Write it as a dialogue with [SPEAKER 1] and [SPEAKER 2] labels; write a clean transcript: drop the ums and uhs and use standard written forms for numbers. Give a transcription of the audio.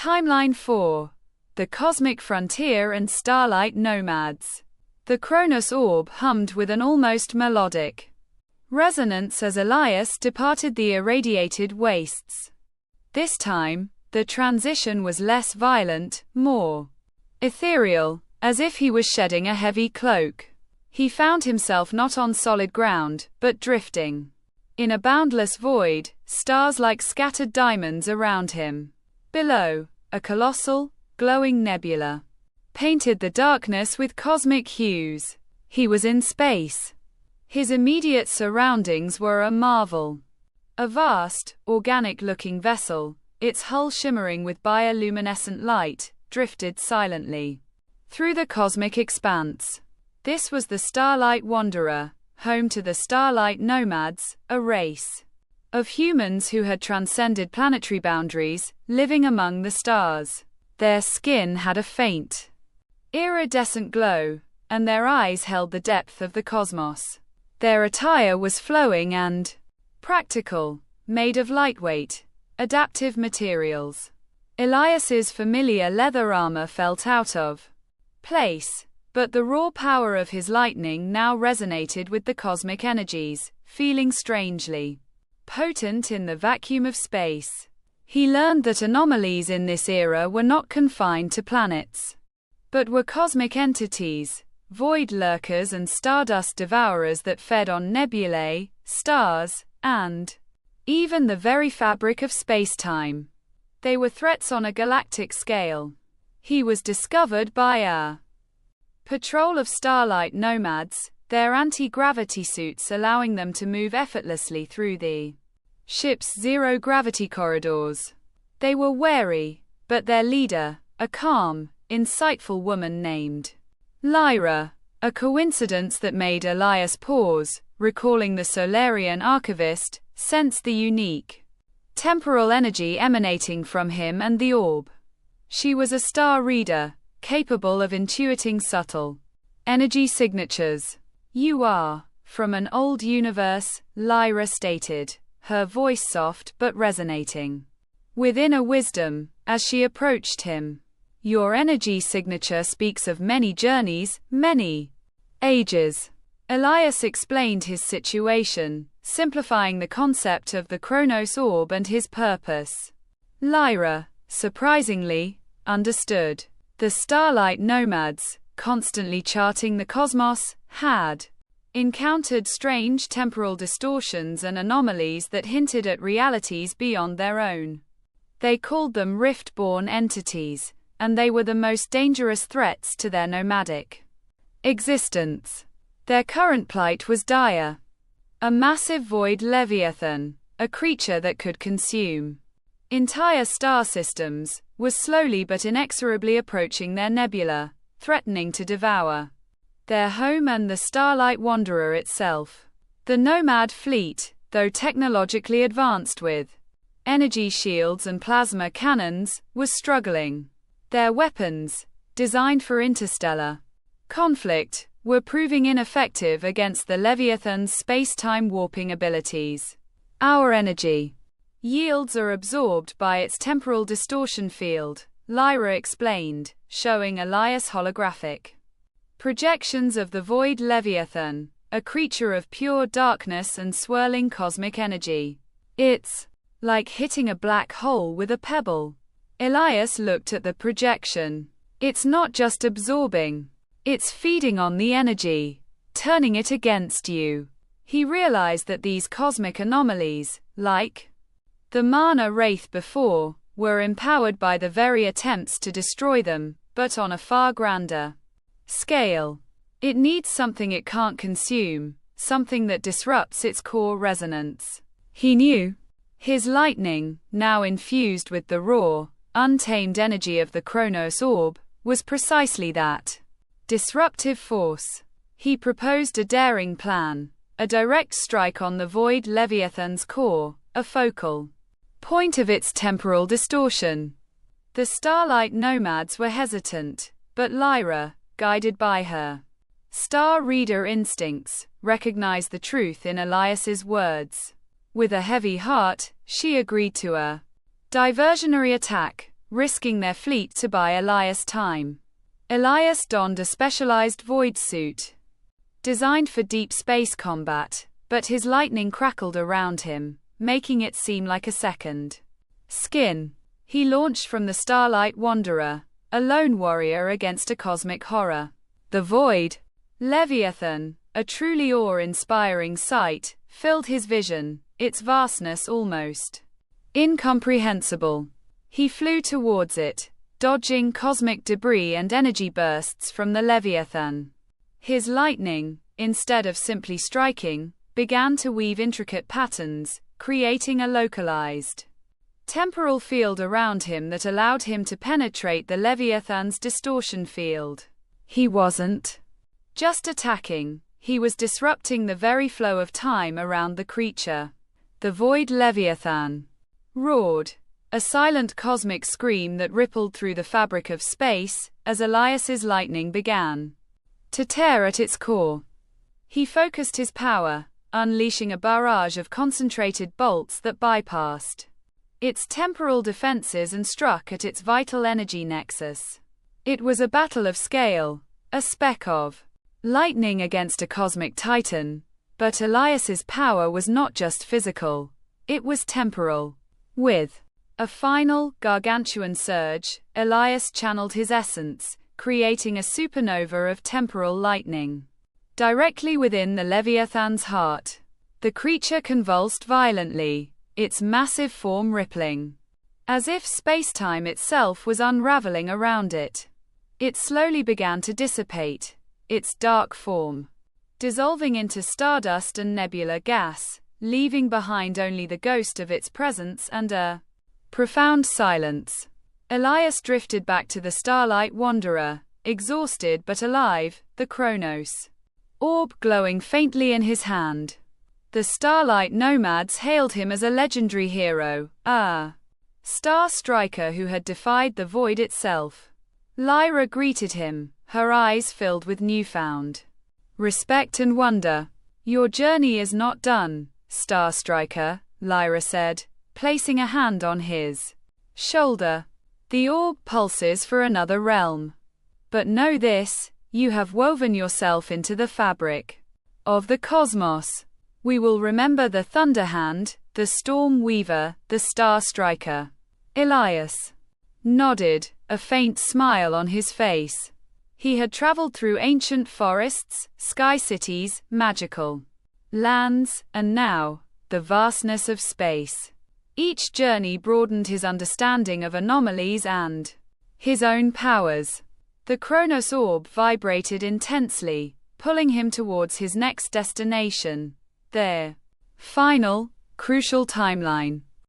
[SPEAKER 1] Timeline4, The Cosmic Frontier and Starlight Nomads. The Kronos orb hummed with an almost melodic resonance as Elias departed the irradiated wastes. This time, the transition was less violent, more ethereal, as if he was shedding a heavy cloak. He found himself not on solid ground, but drifting in a boundless void, stars like scattered diamonds around him. Below, a colossal, glowing nebula painted the darkness with cosmic hues. He was in space. His immediate surroundings were a marvel. A vast, organic-looking vessel, its hull shimmering with bioluminescent light, drifted silently through the cosmic expanse. This was the Starlight Wanderer, home to the Starlight Nomads, a race of humans who had transcended planetary boundaries, living among the stars. Their skin had a faint, iridescent glow, and their eyes held the depth of the cosmos. Their attire was flowing and practical, made of lightweight, adaptive materials. Elias's familiar leather armor felt out of place, but the raw power of his lightning now resonated with the cosmic energies, feeling strangely potent in the vacuum of space. He learned that anomalies in this era were not confined to planets, but were cosmic entities, void lurkers and stardust devourers that fed on nebulae, stars, and even the very fabric of space-time. They were threats on a galactic scale. He was discovered by a patrol of Starlight Nomads, their anti-gravity suits allowing them to move effortlessly through the ship's zero-gravity corridors. They were wary, but their leader, a calm, insightful woman named Lyra, a coincidence that made Elias pause, recalling the Solarian archivist, sensed the unique temporal energy emanating from him and the orb. She was a star reader, capable of intuiting subtle energy signatures. "You are from an old universe," Lyra stated, her voice soft but resonating with inner wisdom, as she approached him. "Your energy signature speaks of many journeys, many ages." Elias explained his situation, simplifying the concept of the Kronos orb and his purpose. Lyra, surprisingly, understood. The Starlight Nomads, constantly charting the cosmos, had encountered strange temporal distortions and anomalies that hinted at realities beyond their own. They called them rift-born entities, and they were the most dangerous threats to their nomadic existence. Their current plight was dire. A massive void leviathan, a creature that could consume entire star systems, was slowly but inexorably approaching their nebula, threatening to devour their home and the Starlight Wanderer itself. The Nomad fleet, though technologically advanced with energy shields and plasma cannons, was struggling. Their weapons, designed for interstellar conflict, were proving ineffective against the Leviathan's space-time warping abilities. "Our energy yields are absorbed by its temporal distortion field," Lyra explained, showing Elias holographic projections of the void Leviathan, a creature of pure darkness and swirling cosmic energy. "It's like hitting a black hole with a pebble." Elias looked at the projection. "It's not just absorbing. It's feeding on the energy, turning it against you." He realized that these cosmic anomalies, like the Mana Wraith before, were empowered by the very attempts to destroy them, but on a far grander scale. It needs something it can't consume, something that disrupts its core resonance. He knew. His lightning, now infused with the raw, untamed energy of the Kronos orb, was precisely that disruptive force. He proposed a daring plan, a direct strike on the void Leviathan's core, a focal point of its temporal distortion. The Starlight Nomads were hesitant, but Lyra, guided by her star reader instincts, recognized the truth in Elias's words. With a heavy heart, she agreed to a diversionary attack, risking their fleet to buy Elias time. Elias donned a specialized void suit, designed for deep space combat, but his lightning crackled around him, making it seem like a second skin. He launched from the Starlight Wanderer, a lone warrior against a cosmic horror. The void, Leviathan, a truly awe-inspiring sight, filled his vision, its vastness almost incomprehensible. He flew towards it, dodging cosmic debris and energy bursts from the Leviathan. His lightning, instead of simply striking, began to weave intricate patterns, creating a localized temporal field around him that allowed him to penetrate the Leviathan's distortion field. He wasn't just attacking, he was disrupting the very flow of time around the creature. The void Leviathan roared, a silent cosmic scream that rippled through the fabric of space, as Elias's lightning began to tear at its core. He focused his power, unleashing a barrage of concentrated bolts that bypassed its temporal defenses and struck at its vital energy nexus. It was a battle of scale, a speck of lightning against a cosmic titan, but Elias's power was not just physical, it was temporal. With a final, gargantuan surge, Elias channeled his essence, creating a supernova of temporal lightning directly within the Leviathan's heart. The creature convulsed violently, its massive form rippling, as if space-time itself was unraveling around it. It slowly began to dissipate, its dark form dissolving into stardust and nebular gas, leaving behind only the ghost of its presence and a profound silence. Elias drifted back to the Starlight Wanderer, exhausted but alive, the Chronos orb glowing faintly in his hand. The Starlight Nomads hailed him as a legendary hero, a star striker who had defied the void itself. Lyra greeted him, her eyes filled with newfound respect and wonder. "Your journey is not done, Star Striker," Lyra said, placing a hand on his shoulder. "The orb pulses for another realm. But know this, you have woven yourself into the fabric of the cosmos. We will remember the Thunderhand, the Storm Weaver, the Star Striker." Elias nodded, a faint smile on his face. He had traveled through ancient forests, sky cities, magical lands, and now, the vastness of space. Each journey broadened his understanding of anomalies and his own powers. The Chronos orb vibrated intensely, pulling him towards his next destination, their final, crucial timeline.